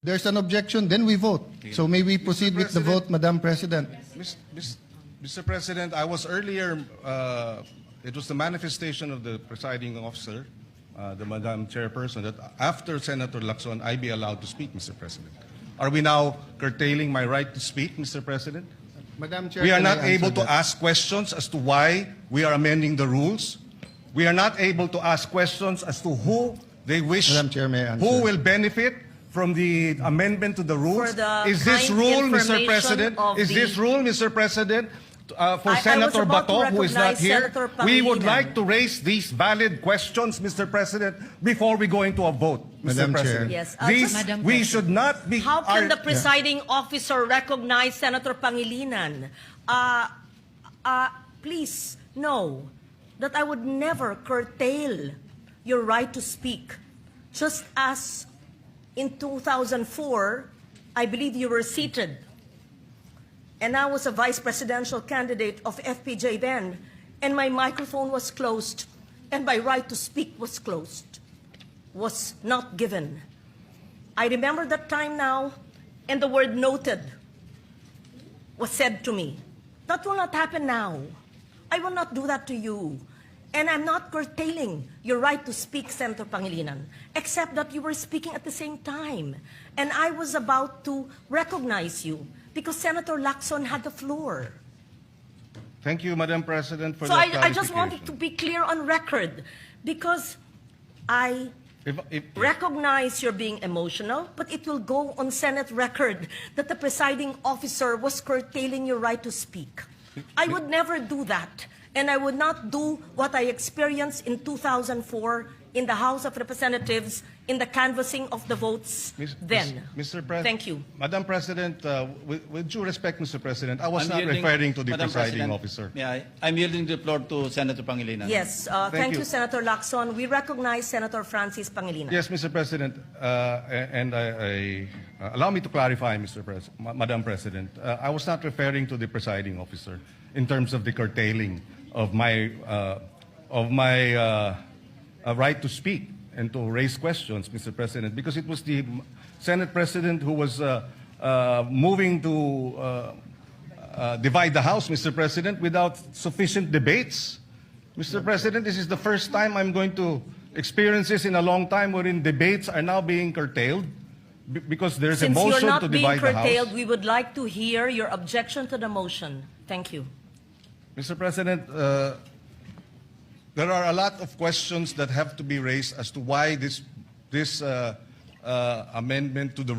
there's an objection, then we vote. So may we proceed with the vote, Madam President? Mr. President, I was earlier, it was the manifestation of the presiding officer, the Madam Chairperson, that after Senator Lacson, I be allowed to speak, Mr. President. Are we now curtailing my right to speak, Mr. President? Madam Chair, We are can I not answer able to that? ask questions as to why we are amending the rules. We are not able to ask questions as to who they wish, Madam Chair, may I answer? who will benefit from the amendment to the rules. For the Is this kind rule, Mr. information President? of Is this the- rule, Mr. President, for I was Senator about to Bato, who is not recognize here? Senator We would Pangilinan. like to raise these valid questions, Mr. President, before we go into a vote, Mr. Madam Chair. President. Yes, These, just- we should not be... How can the our- presiding officer recognize Senator Pangilinan? Please know that I would never curtail your right to speak. Just as in 2004, I believe you were seated, and I was a vice presidential candidate of FPJ then, and my microphone was closed, and my right to speak was closed, was not given. I remember that time now, and the word noted was said to me. That will not happen now. I will not do that to you. And I'm not curtailing your right to speak, Senator Pangilinan, except that you were speaking at the same time. And I was about to recognize you because Senator Lacson had the floor. Thank you, Madam President, for So that I just wanted to clarification. be clear on record because I If- recognize you're being emotional, but it will go on Senate record that the presiding officer was curtailing your right to speak. I would never do that, and I would not do what I experienced in 2004 in the House of Representatives in the canvassing of the votes then. Mr. President. Thank you. Madam President, with due respect, Mr. President, I was I'm not yielding- referring to the Madam presiding President, officer. I'm yielding the floor to Senator Pangilinan. Yes, Thank thank you. you, Senator Lacson. We recognize Senator Francis Pangilinan. Yes, Mr. President, and allow me to clarify, Madam President. I was not referring to the presiding officer in terms of the curtailing of my right to speak and to raise questions, Mr. President, because it was the Senate President who was moving to divide the House, Mr. President, without sufficient debates. Mr. President, this is the first time I'm going to experience this in a long time wherein debates are now being curtailed because there's a Since you're motion not to being divide the curtailed, House. we would like to hear your objection to the motion. Thank you. Mr. President, there are a lot of questions that have to be raised as to why this amendment to the